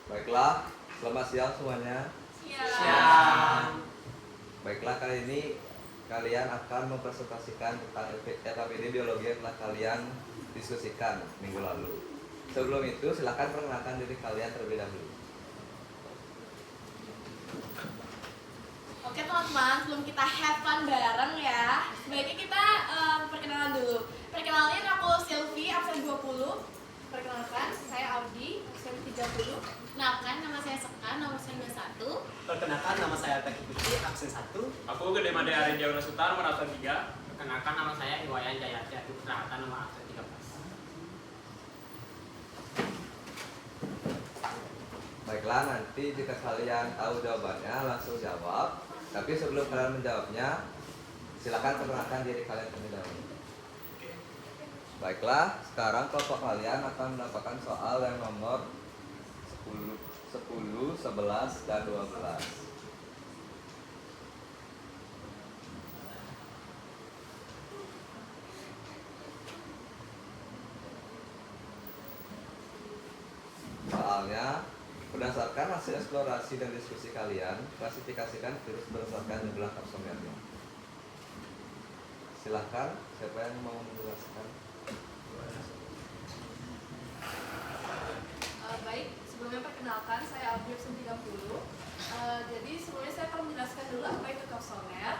Baiklah, selamat siang semuanya. Siang. Baiklah, kali ini kalian akan mempresentasikan tentang epidemiologi yang telah kalian diskusikan minggu lalu. Sebelum itu, silakan perkenalkan diri kalian terlebih dahulu. Oke teman-teman, sebelum kita have fun bareng ya, sebaiknya kita perkenalan dulu. Perkenalin, aku Sylvie, absen 20. Perkenalkan, saya Audi, absen 30. Kenalkan, nama saya Sekan, nomor 91. Perkenalkan, nama saya Taki Putri, absen 1. Aku Gede Made Arya Sutar, nomor absen 3. Perkenalkan, nama saya Iwayan Jayati Putra, nomor absen 13. Baiklah, nanti jika kalian tahu jawabannya langsung jawab. Tapi sebelum kalian menjawabnya, silakan perkenalkan diri kalian terlebih dahulu. Baiklah, sekarang kelompok kalian akan mendapatkan soal yang nomor 10, 11, dan 12. Soalnya, berdasarkan hasil eksplorasi dan diskusi kalian, klasifikasikan virus berdasarkan jumlah kapsomernya. Silahkan, siapa yang mau menjelaskan? Baik, sebelumnya perkenalkan, saya Audi, absen 30. Jadi sebelumnya saya akan menjelaskan dulu apa itu kapsomer.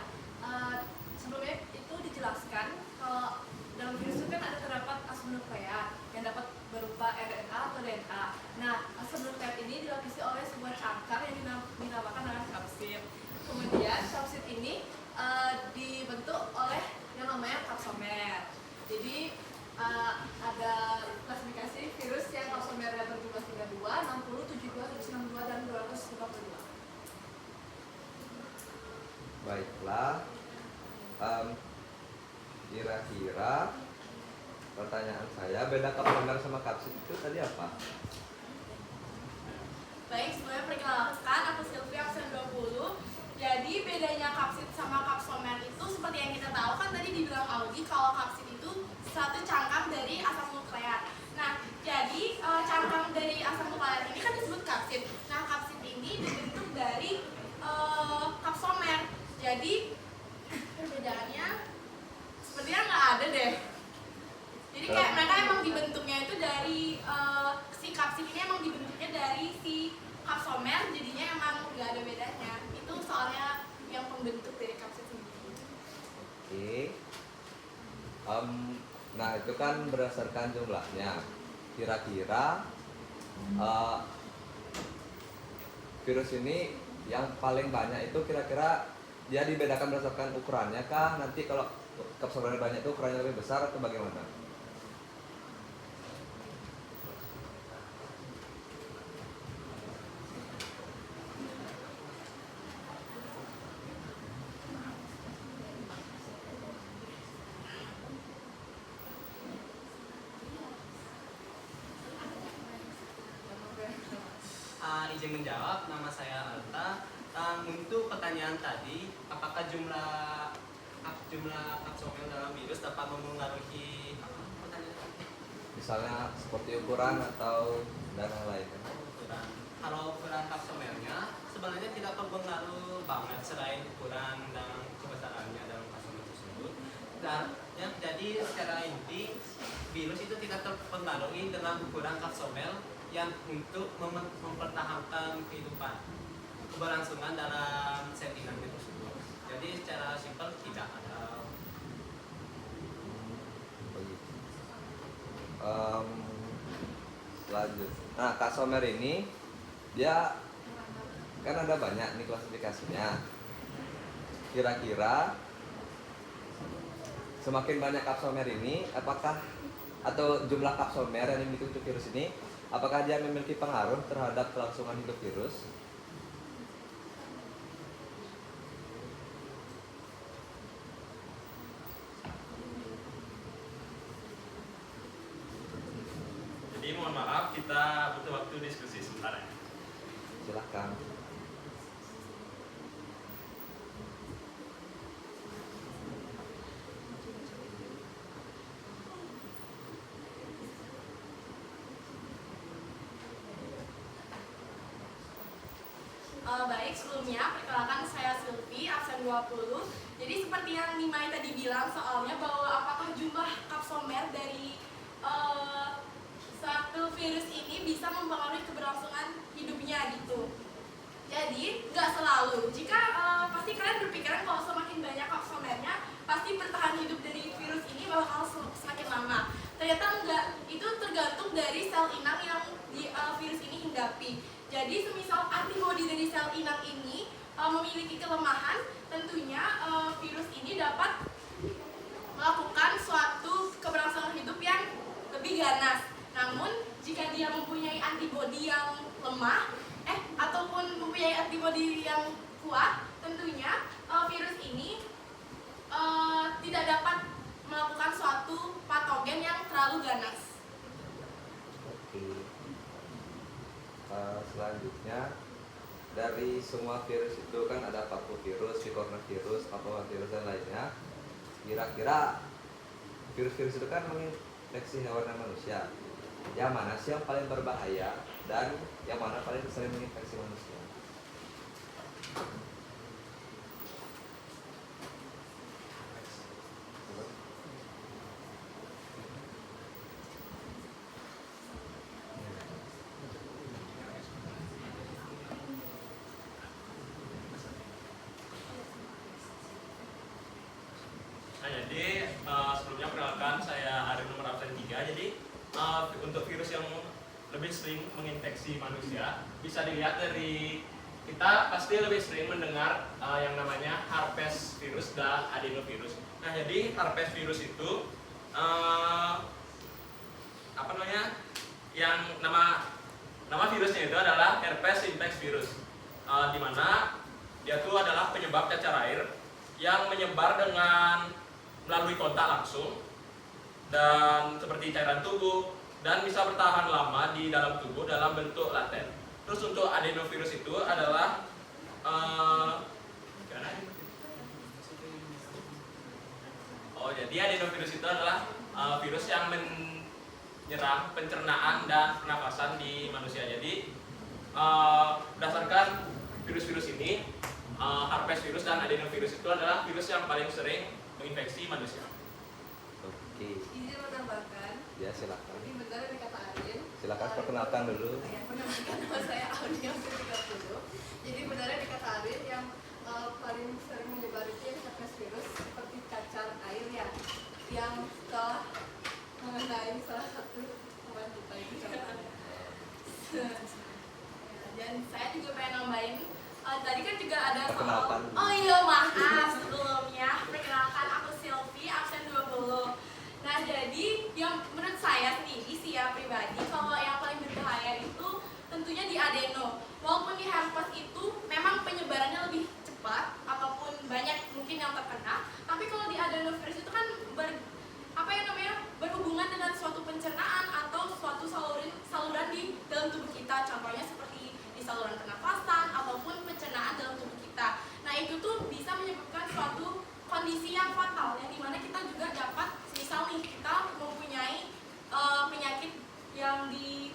Sebelumnya itu dijelaskan kalau dalam virus itu kan terdapat asam nukleat yang dapat berupa RNA atau DNA. Nah, asam nukleat ini dilapisi oleh sebuah cangkang yang dinamakan dengan kapsid. Kemudian kapsid ini dibentuk oleh yang namanya kapsomer. Jadi ada klasifikasi virus yang kapsomernya berjumlah 32, 60, 72, 162, dan 252. Baiklah, kira-kira pertanyaan saya, beda kapsomer sama kapsid itu tadi apa? Baik, sebelumnya perkenalkan, aku Sylvia, absen 20. Jadi bedanya kapsid sama kapsomer itu seperti yang kita tahu kan tadi dibilang Audi kalau kapsid itu satu cangkang dari asam nukleat. Nah, jadi cangkang dari asam nukleat ini kan disebut kapsid. Nah, kapsid ini dibentuk dari kapsomer. Jadi perbedaannya sepertinya nggak ada deh. Jadi kayak mereka emang dibentuknya itu dari si kapsid ini emang dibentuknya dari si kapsomer, jadinya emang nggak ada bedanya. Itu soalnya yang pembentuk dari kapsid sendiri. Oke. Nah, itu kan berdasarkan jumlahnya. Kira-kira virus ini yang paling banyak itu kira-kira dia dibedakan berdasarkan ukurannya kah? Nanti kalau kapsomernya banyak itu ukurannya lebih besar atau bagaimana? Izin menjawab, nama saya Alta. Untuk pertanyaan tadi, apakah jumlah kapsomer dalam virus dapat mempengaruhi Misalnya seperti ukuran atau dan yang lainnya. ukuran? Kalau ukuran kapsomernya sebenarnya tidak berpengaruh banget selain ukuran dan kebesarannya dalam kapsomer tersebut. Dan jadi secara inti virus itu tidak terpengaruhi dengan ukuran kapsomer yang untuk mempertahankan keberlangsungan dalam settingan tersebut. Jadi secara simpel tidak ada. Begitu. Lanjut. Nah, kapsomer ini dia kan ada banyak nih klasifikasinya. Kira-kira semakin banyak kapsomer ini, apakah atau jumlah kapsomer yang dimiliki untuk virus ini, apakah dia memiliki pengaruh terhadap kelangsungan hidup virus? Jadi mohon maaf, kita butuh waktu diskusi sebentar ya. Silahkan. Baik, sebelumnya perkenalkan saya Silvi, absen 20. Jadi seperti yang Nimai tadi bilang soalnya bahwa apakah jumlah kapsomer dari suatu virus ini bisa mempengaruhi keberlangsungan hidupnya gitu. Jadi nggak selalu. Jika pasti kalian berpikiran kalau semakin banyak kapsomernya pasti bertahan hidup dari virus ini bakal semakin lama. Ternyata enggak. Itu tergantung dari sel inang yang virus ini hinggapi. Jadi semisal antibodi dari sel inang ini memiliki kelemahan, tentunya virus ini dapat melakukan suatu keberlangsungan hidup yang lebih ganas. Namun jika dia mempunyai antibodi yang lemah ataupun mempunyai antibodi yang kuat, tentunya virus ini tidak dapat melakukan suatu patogen yang terlalu ganas. Oke. Selanjutnya dari semua virus itu kan ada parvovirus, picornavirus, papavirus dan lainnya. Kira-kira virus-virus itu kan menginfeksi hewan dan manusia. Yang mana sih yang paling berbahaya dan yang mana paling sering menginfeksi manusia? Nah, jadi sebelumnya perkenalkan saya Ari nomor absen 3. Jadi untuk virus yang lebih sering menginfeksi manusia bisa dilihat dari kita pasti lebih sering mendengar yang namanya herpes virus dan adenovirus. Nah, jadi herpes virus itu apa namanya? Yang nama virusnya itu adalah herpes simplex virus, di mana dia itu adalah penyebab cacar air yang menyebar dengan melalui kontak langsung dan seperti cairan tubuh dan bisa bertahan lama di dalam tubuh dalam bentuk laten. Terus untuk adenovirus itu adalah jadi adenovirus itu adalah virus yang menyerang pencernaan dan pernapasan di manusia. Jadi berdasarkan virus-virus ini, herpes virus dan adenovirus itu adalah virus yang paling sering menginfeksi manusia. Oke. Izin menambahkan, Ya, silakan. jadi benar yang dikata Arin. Silakan perkenalkan dulu. Ya, menambahkan nama saya Audi yang 30. Jadi benar yang dikata Arin yang paling sering menyebar itu yang herpes virus seperti cacar air ya, yang telah mengenai salah satu teman kita itu contohnya. Dan saya juga pengen nambahin, tadi kan juga ada soal. Perkenalkan. Oh iya, maaf sebelumnya. Perkenalkan, aku Silvi, absen 20. Nah, jadi yang menurut saya sendiri sih ya pribadi, kalau yang paling berbahaya itu tentunya di adeno. Walaupun di herpes itu memang penyebarannya lebih cepat ataupun banyak mungkin yang terkena, tapi kalau di adenovirus itu kan berhubungan dengan suatu pencernaan atau suatu saluran di dalam tubuh kita, contohnya seperti di saluran pernafasan ataupun pencernaan dalam tubuh kita. Nah, itu tuh bisa menyebabkan suatu kondisi yang fatal, yang dimana kita juga dapat, misal nih kita mempunyai penyakit yang di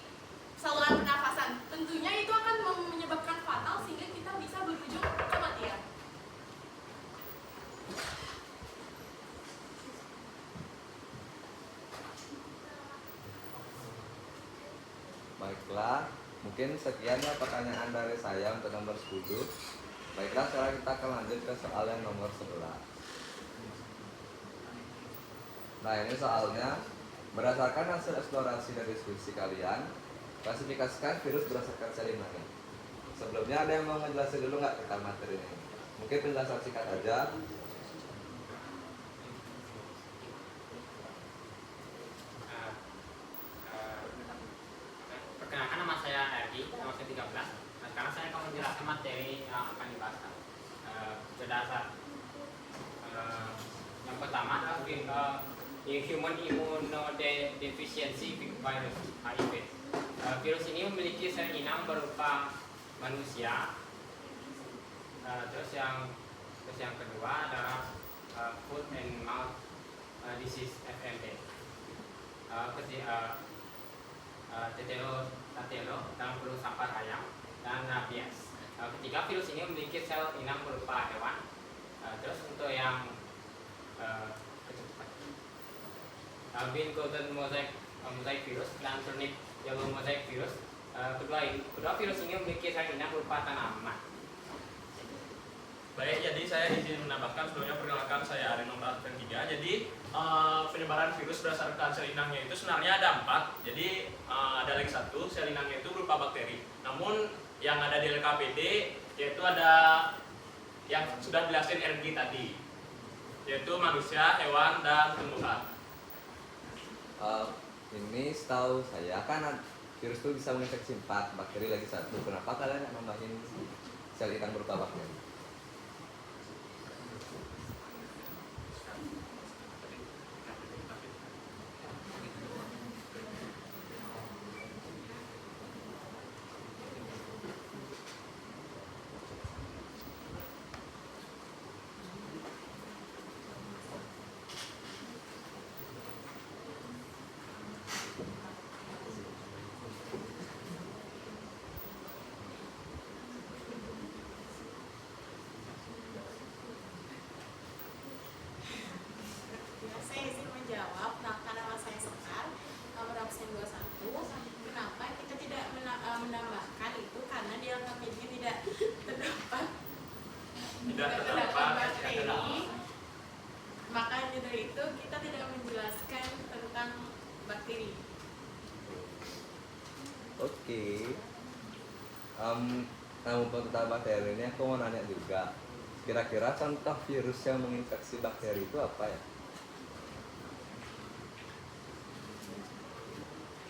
saluran pernafasan, tentunya itu akan menyebabkan fatal sehingga kita bisa berujung kematian. Baiklah, mungkin sekian ya pertanyaan dari saya untuk nomor 10. Baiklah, sekarang kita akan lanjut ke soal yang nomor 11. Nah, ini soalnya berdasarkan hasil eksplorasi dan diskusi kalian, klasifikasikan virus berdasarkan sel inangnya. Sebelumnya ada yang mau ngejelasin dulu nggak tentang materi ini? Mungkin penjelasan singkat aja. Perkenalkan, nama saya Erdi, nomor 13. Nah, sekarang saya akan menjelaskan materi yang akan dibahas. Berdasar yang pertama adalah Human Immunodeficiency Virus (HIV). Virus ini memiliki sel inang berupa manusia. Terus yang kedua adalah Foot and Mouth Disease (FMD). Tetelo dalam perut sampar ayam dan rabies. Ketiga, virus ini memiliki sel inang berupa hewan. Terus untuk yang kecepatan, Bean golden mosaic virus dan turnip yellow mosaic virus. Kedua virus ini memiliki sel inang berupa tanaman. Baik, jadi saya izin menambahkan sebelumnya, perkenalkan saya Ari nomor 3. Jadi penyebaran virus berdasarkan sel inangnya itu sebenarnya ada 4. Jadi ada lagi satu, sel inangnya itu berupa bakteri. Namun yang ada di LKPD yaitu ada yang sudah dijelasin RG tadi, yaitu manusia, hewan, dan tumbuhan. Ini setahu saya kan virus itu bisa menginfeksi 4, bakteri lagi 1. Kenapa kalian nambahin sel inang berupa bakteri? Ya, saya izin menjawab. Nah, nama saya Sekar, nomor absen 21. Kenapa kita tidak menambahkan itu? Karena di LKPD tidak terdapat bakteri. Maka dari itu kita tidak menjelaskan tentang bakteri. Oke. Namun tentang bakteri ini aku mau nanya juga. Kira-kira contoh virus yang menginfeksi bakteri itu apa ya?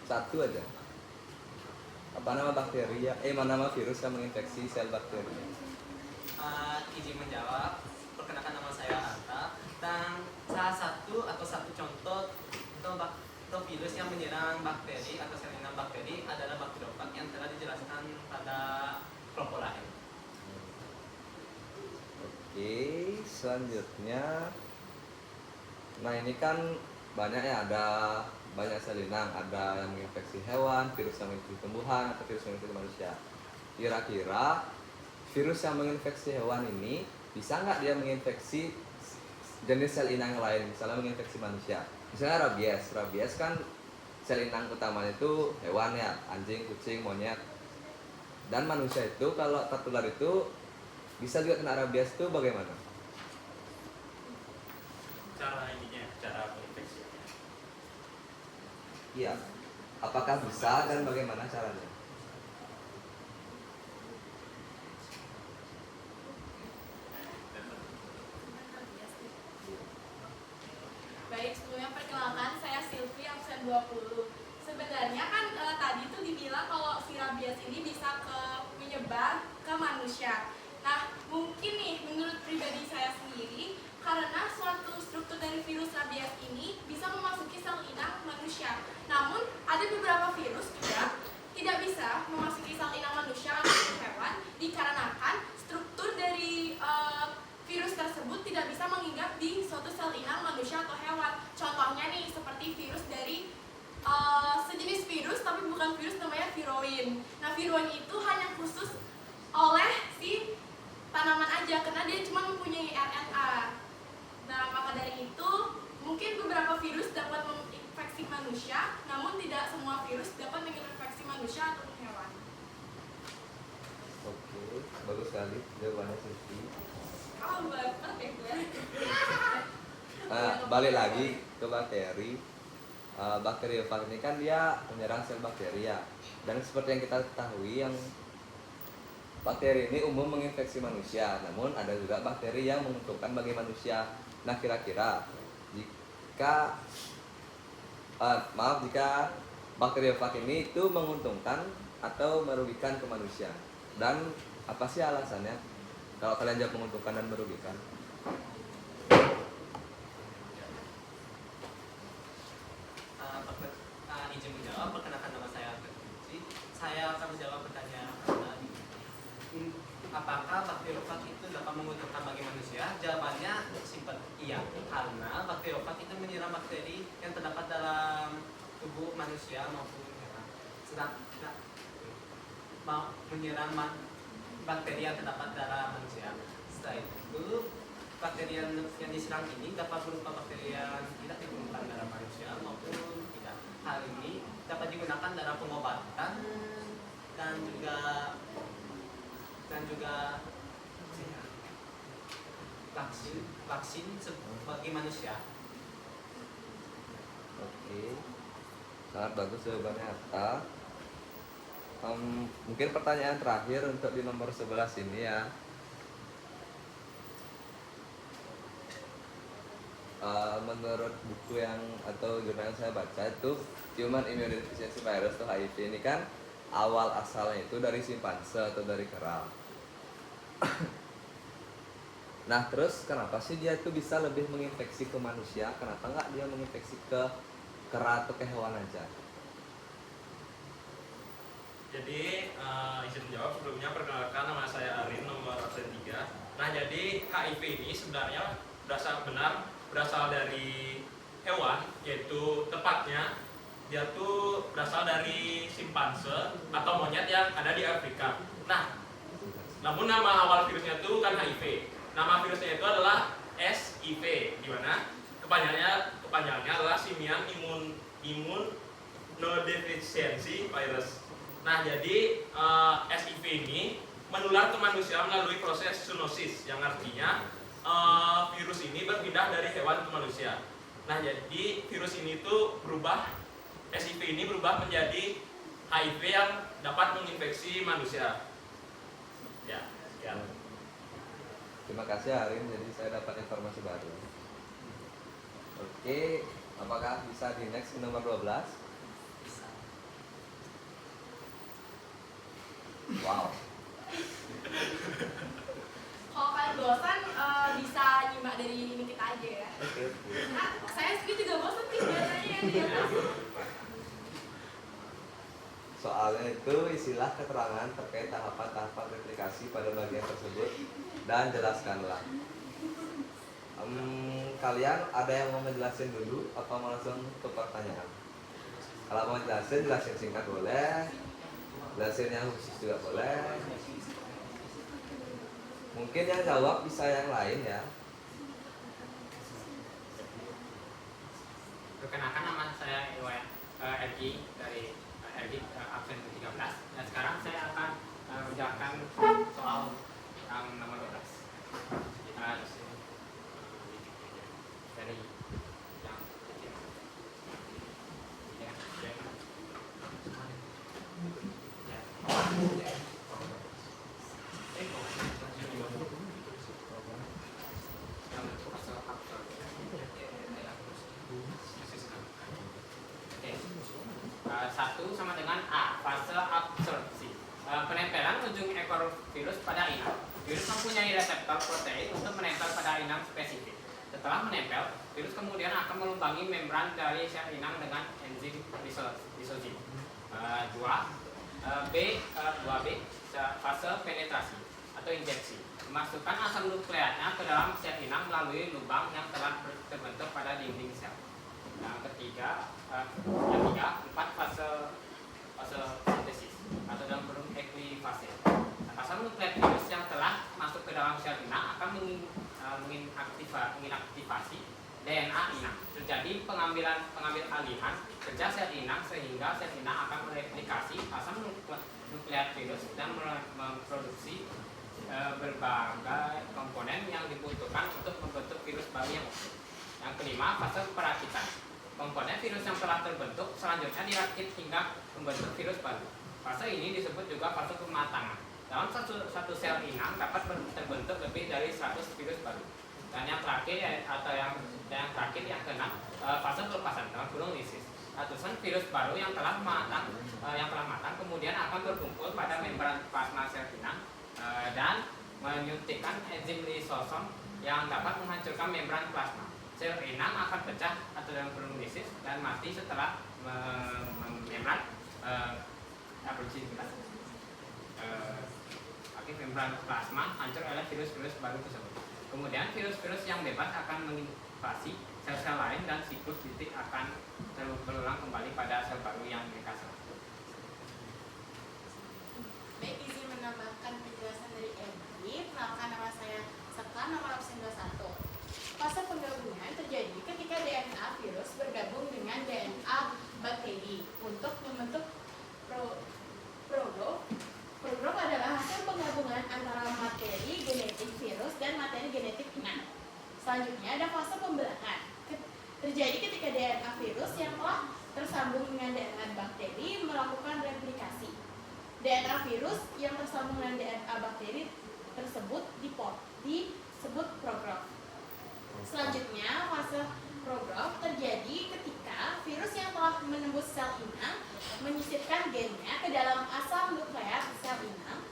Satu aja. Apa nama bakteri ya? Nama virus yang menginfeksi sel bakteri? Izin menjawab, perkenalkan nama saya Arta, dan salah satu contoh untuk virus yang menyerang bakteri atau sel inang bakteri adalah bakteriofag yang telah dijelaskan pada kelompok lain. Oke, selanjutnya, nah ini kan banyak ya, ada banyak sel inang, ada yang menginfeksi hewan, virus yang menginfeksi tumbuhan, atau virus yang menginfeksi manusia. Kira-kira virus yang menginfeksi hewan ini bisa nggak dia menginfeksi jenis sel inang yang lain, misalnya menginfeksi manusia? Misalnya rabies kan sel inang utamanya itu hewan ya, anjing, kucing, monyet. Dan manusia itu kalau tertular itu bisa juga kena rabies, itu bagaimana? Cara penginfeksiannya. Iya. Apakah bisa dan bagaimana caranya? Baik, sebelumnya perkenalkan, saya Silvi, absen 20. Sebenarnya kan tadi tuh dibilang kalau si rabies ini bisa menyebar ke manusia. Nah, mungkin nih menurut pribadi saya sendiri, karena suatu struktur dari virus rabies ini bisa memasuki sel inang manusia. Namun, ada beberapa virus juga tidak bisa memasuki sel inang manusia atau hewan dikarenakan struktur dari virus tersebut tidak bisa mengingat di suatu sel inang manusia atau hewan. Contohnya nih seperti virus dari sejenis virus tapi bukan virus, namanya viroin. Nah, viroin itu hanya khusus oleh si tanaman aja karena dia cuma mempunyai RNA. Nah, maka dari itu mungkin beberapa virus dapat menginfeksi manusia, namun tidak semua virus dapat menginfeksi manusia atau hewan. Oke, bagus sekali jawabannya Silvi. Oh, perfect ya. Balik lagi ke bakteri. Bakteriofag ini kan dia menyerang sel bakteri ya. Dan seperti yang kita ketahui, yang bakteri ini umum menginfeksi manusia, namun ada juga bakteri yang menguntungkan bagi manusia. Nah, kira-kira jika bakteriofag ini itu menguntungkan atau merugikan ke manusia, dan apa sih alasannya? Kalau kalian jawab menguntungkan dan merugikan. Izin menjawab, perkenalkan nama saya Arta. Saya akan menjawab pertanyaan apakah bakteriofag itu dapat menguntungkan bagi manusia? Jawabannya simpel, iya. Karena bakteriofag itu menyerang bakteri yang terdapat dalam tubuh manusia maupun hewan. Sedang menyerang bakteri yang terdapat dalam manusia. Setelah itu, bakteri yang diserang ini dapat berupa bakteri yang tidak ditemukan dalam manusia maupun tidak. Hal ini dapat digunakan dalam pengobatan dan juga vaksin bagi manusia. Oke, sangat bagus jawabannya Atta. Mungkin pertanyaan terakhir untuk di nomor 11 ini ya. Menurut buku yang atau jurnal yang saya baca itu Human Immunodeficiency Virus atau HIV ini kan awal asalnya itu dari simpanse atau dari kera. Nah terus kenapa sih dia itu bisa lebih menginfeksi ke manusia? Kenapa nggak dia menginfeksi ke kera atau ke hewan aja? Jadi izin menjawab sebelumnya, perkenalkan nama saya Arin, nomor absen 3. Nah jadi HIV ini sebenarnya berasal dari hewan, yaitu tepatnya dia tuh berasal dari simpanse atau monyet yang ada di Afrika. Nah, namun nama awal virusnya itu kan HIV. Nama virusnya itu adalah SIV, di mana kepanjangannya adalah Simian Immunodeficiency Virus. Nah, jadi SIV ini menular ke manusia melalui proses zoonosis, yang artinya virus ini berpindah dari hewan ke manusia. Nah, jadi virus ini tuh SIV ini berubah menjadi HIV yang dapat menginfeksi manusia. Ya, sekian. Terima kasih Arin, jadi saya dapat informasi baru. Oke, apakah bisa di next nomor 12? Wow. Kalau kalian bosan bisa nyimak dari ini kita aja ya. Oke. Nah, saya sendiri juga bosan nih biasanya di atas. Soalnya itu isilah keterangan terkait tahapan-tahapan replikasi pada bagian tersebut dan jelaskanlah. Kalian ada yang mau ngejelasin dulu atau mau langsung ke pertanyaan? Kalau mau jelasin singkat boleh, jelasin yang khusus juga boleh. Mungkin yang jawab bisa yang lain ya. Perkenalkan, nama saya Ergi dari Ergi absen 13. Dan sekarang saya akan menjelaskan soal yang nomor 12. Dari yang kecil. Satu sama dengan A, fase absorpsi. Penempelan ujung ekor virus pada inang. Virus mempunyai reseptor protein untuk menempel pada inang spesifik. Setelah menempel, virus kemudian akan melumbangi membran dari sel inang dengan enzim lisosim. 2B, fase penetrasi atau injeksi. Memasukkan asam nukleatnya ke dalam sel inang melalui lubang yang telah terbentuk pada dinding sel. Yang ketiga, fase sintesis atau dalam kurung ekuifase. Asam nukleat virus yang telah masuk ke dalam sel inang akan mengaktifasi DNA inang. Terjadi pengambil alihan kerja sel inang sehingga sel inang akan mereplikasi asam nukleat virus dan memproduksi berbagai komponen yang dibutuhkan untuk membentuk virus baru yang utuh. Yang kelima, fase perakitan. Komponen virus yang telah terbentuk selanjutnya dirakit hingga membentuk virus baru. Fase ini disebut juga fase pematangan. Dalam satu sel inang dapat terbentuk lebih dari 100 virus baru. Dan yang terakhir yang keenam, fase pelepasan dalam kurung lisis. Ratusan virus baru yang telah matang kemudian akan berkumpul pada membran plasma sel inang dan menyuntikkan enzim lisosom yang dapat menghancurkan membran plasma. Sel inang akan pecah atau dalam kurung lisis dan mati setelah membran membran plasma hancur oleh virus-virus baru tersebut. Kemudian virus-virus yang bebas akan menginvasi sel-sel lain dan siklus titik akan berulang kembali pada sel baru yang mereka serang. Baik, izin menambahkan penjelasan dari perkenalkan, nama saya Sekar, nomor absen 21. Fase penggabungan terjadi ketika DNA virus bergabung dengan DNA bakteri untuk membentuk prolog. Prolog adalah hasil penggabungan antara materi genetik virus dan materi genetik inang. Selanjutnya ada fase pembelahan. Terjadi ketika DNA virus yang telah tersambung dengan DNA bakteri melakukan replikasi. DNA virus yang tersambung dengan DNA bakteri tersebut disebut prograf. Selanjutnya, fase prograf terjadi ketika virus yang telah menembus sel inang menyisipkan gennya ke dalam asam nukleat sel inang.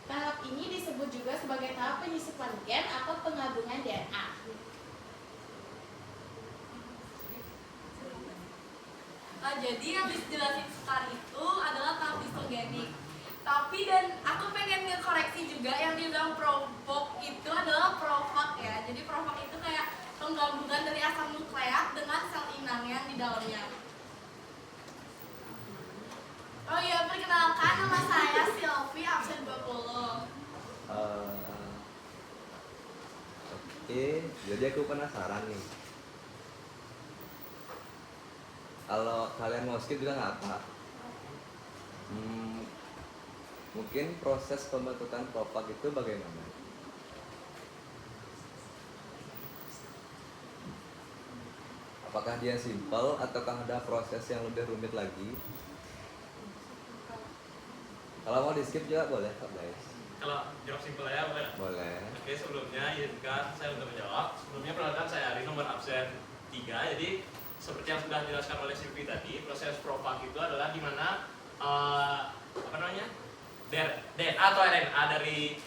Tahap ini disebut juga sebagai tahap penyisipan gen atau penggabungan DNA. Jadi yang dijelasin sekarang itu adalah tahap histogenik. Tapi dan aku pengen ngekoreksi juga yang dibilang provok itu adalah provak ya. Jadi provak itu kayak penggabungan dari asam nukleat dengan sel inang yang di dalamnya. Oh iya, perkenalkan, nama saya Silvi, absen 20. Oke, jadi aku penasaran nih. Kalau kalian mau skip juga nggak apa. Mungkin proses pembentukan provak itu bagaimana? Apakah dia simpel ataukah ada proses yang lebih rumit lagi? Kalau mau di skip juga boleh kok guys. Kalau jawab simpel ya boleh? Boleh. Oke, sebelumnya izinkan saya untuk menjawab. Sebelumnya perkenalkan saya Ari, nomor absen 3. Jadi seperti yang sudah dijelaskan oleh Silvi tadi, proses provak itu adalah di mana DNA atau RNA dari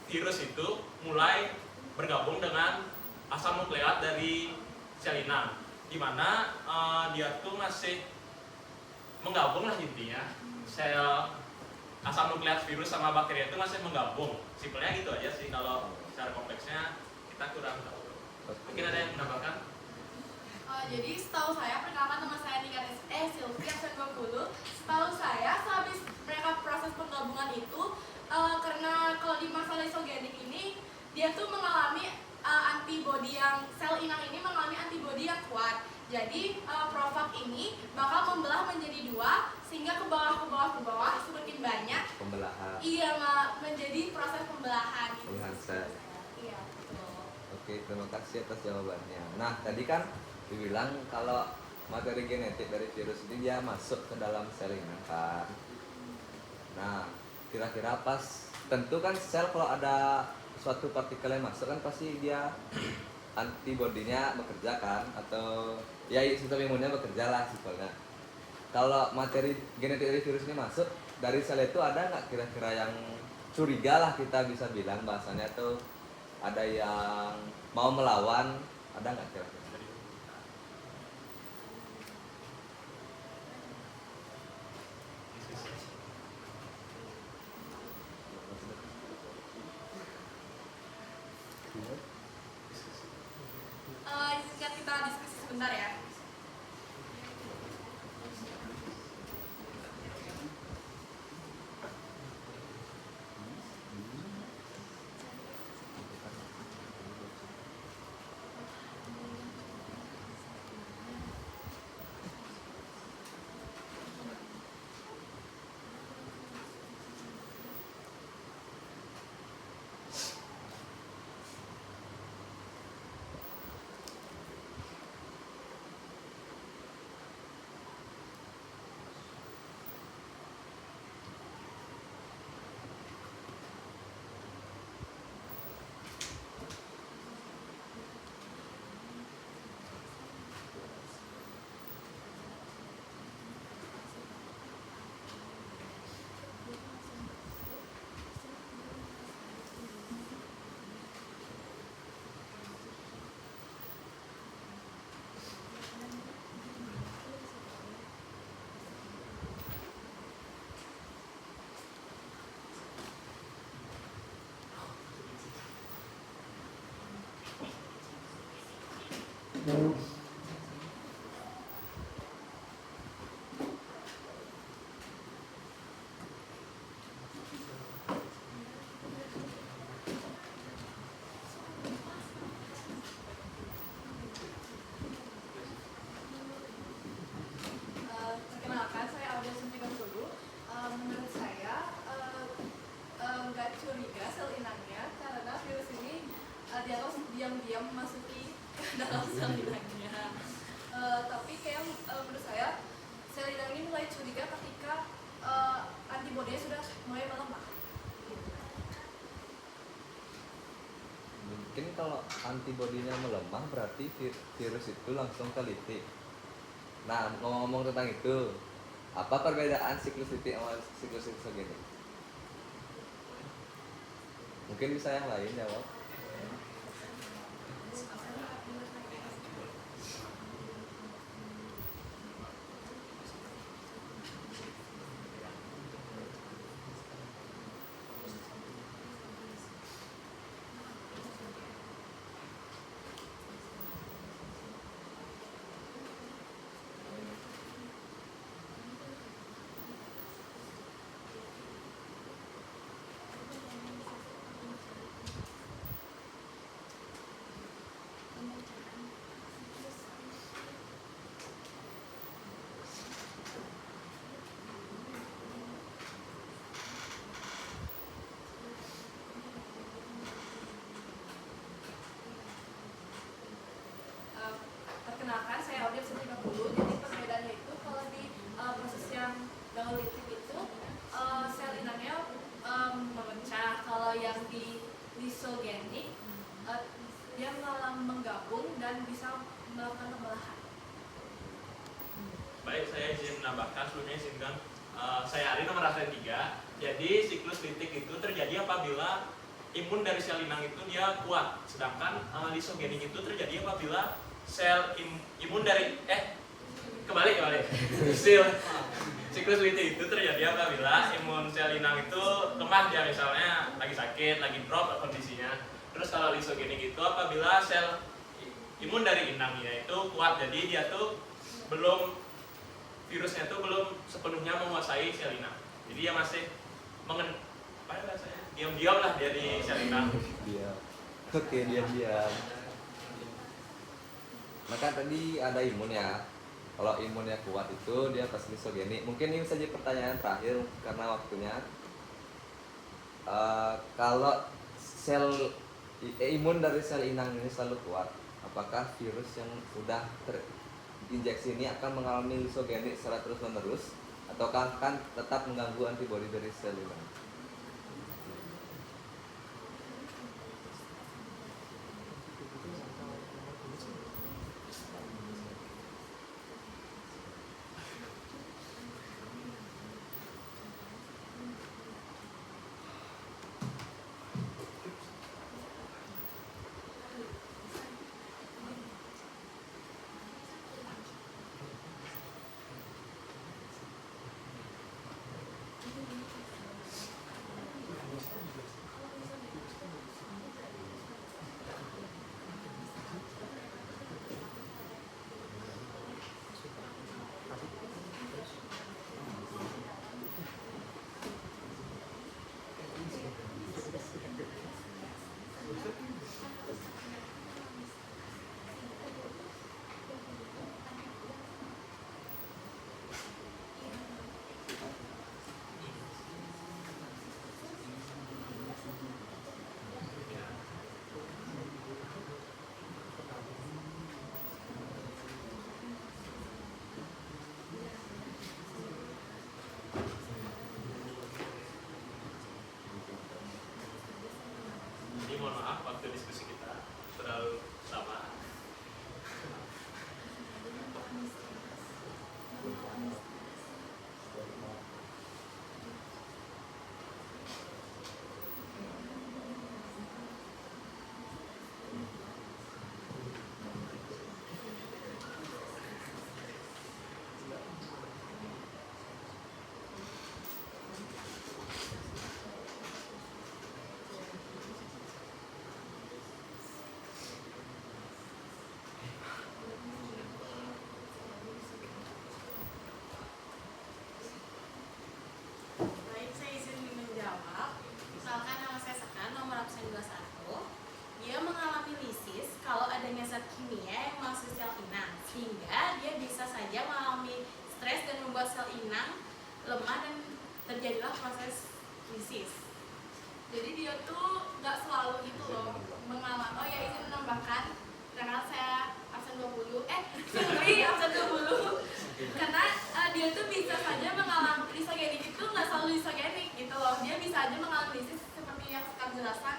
virus itu mulai bergabung dengan asam nukleat dari sel inang, di mana dia tuh masih menggabung lah intinya. Sel asam nukleat virus sama bakteri itu masih menggabung. Simpelnya gitu aja sih. Kalau secara kompleksnya kita kurang tahu. Mungkin ada yang menambahkan? Jadi setahu saya, perkenalkan, nama saya Nika Silvi, absen 20. Setahu saya, sehabis mereka proses penggabungan itu, karena kalau di masalah isogenik ini, dia tuh mengalami antibodi yang, sel inang ini mengalami antibodi yang kuat. Jadi provak ini bakal membelah menjadi dua, sehingga ke bawah semakin banyak. Pembelahan. Iya, menjadi proses pembelahan. Pembelahan sel. Iya, betul. Oke, terima kasih atas jawabannya. Nah, tadi kan dibilang kalau materi genetik dari virus ini dia masuk ke dalam sel inang kan. Nah, kira-kira pas, tentu kan sel kalau ada suatu partikel yang masuk kan pasti dia antibodinya bekerja kan, atau ya sistem imunnya bekerja lah simpelnya. Kalau materi genetik dari virus ini masuk dari sel itu, ada nggak kira-kira yang curiga lah kita bisa bilang bahasanya, tuh ada yang mau melawan, ada nggak kira-kira? Izinkan kita diskusi sebentar ya. dalam sel inangnya. Tapi kayak menurut saya sel inang ini mulai curiga ketika antibodinya sudah mulai melemah. Mungkin kalau antibodinya melemah berarti virus itu langsung teliti. Nah, ngomong tentang itu, apa perbedaan siklus litik sama siklus isogenik? Mungkin bisa yang lain jawab. Perkenalkan, saya Audia 30. Jadi perbedaannya itu kalau di proses yang daholitik itu sel inangnya memecah. Kalau yang di lisogenik dia malah menggabung dan bisa melakukan pembelahan. Baik, saya izin menambahkan, sebelumnya izinkan saya Ari nomor absen 3. Jadi siklus litik itu terjadi apabila imun dari sel inang itu dia kuat, sedangkan lisogenik itu terjadi apabila sel imun dari kembali siklus litik itu terjadi apabila imun sel inang itu lemah, dia misalnya lagi sakit, lagi drop kondisinya. Terus kalau lisogenik itu apabila sel imun dari inangnya itu kuat, jadi dia tuh virusnya tuh belum sepenuhnya menguasai sel inang, jadi dia masih diam-diam lah dia di sel inang. Diam. Oke, diam-diam. Maka tadi ada imun ya. Kalau imunnya kuat itu dia pasti lisogenik. Mungkin ini saja pertanyaan terakhir karena waktunya. Kalau imun dari sel inang ini selalu kuat, apakah virus yang sudah terinjeksi ini akan mengalami lisogenik secara terus-menerus, ataukah akan tetap mengganggu antibodi dari sel inang? Mohon maaf, waktu diskusi kita terlalu lama. Baik, saya izin menjawab. Misalkan nama saya Sekan, nomor absen 21. Dia mengalami lisis kalau adanya zat kimia yang masuk sel inang, sehingga dia bisa saja mengalami stres dan membuat sel inang lemah dan terjadilah proses lisis. Jadi dia tuh nggak selalu gitu loh mengalami. Oh ya, izin menambahkan, Sedangkan saya absen 20, Silvi absen 20. Karena dia tuh bisa saja mengalami disogenik itu nggak selalu disogenik gitu loh. Dia bisa aja mengalami lisis seperti yang sekarang jelaskan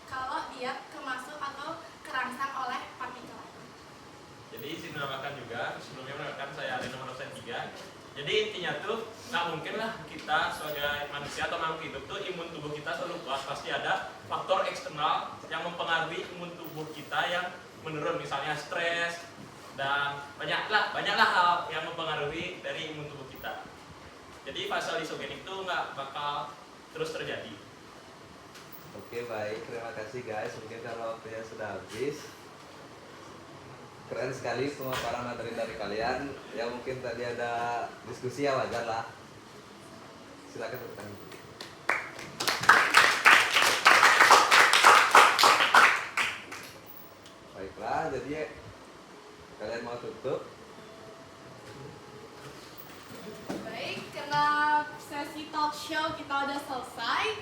kalau dia kemasuk atau kerangsang oleh partikel. Jadi izin menambahkan juga, sebelumnya menambahkan saya ada nomor dosen 3. Jadi intinya tuh nggak mungkin lah kita sebagai manusia atau makhluk hidup tuh imun tubuh kita selalu kuat. Pasti ada faktor eksternal yang mempengaruhi imun tubuh kita yang menurun, misalnya stres dan banyaklah hal yang mempengaruhi dari imun tubuh kita. Jadi fase lisogenik itu nggak bakal terus terjadi. Oke, baik, terima kasih guys. Mungkin kalau waktunya sudah habis. Keren sekali pemaparan materi dari kalian. Ya mungkin tadi ada diskusi ya, wajar lah. Silakan bertanya. Baiklah, jadi kalian mau tutup? Baik, karena sesi talk show kita udah selesai,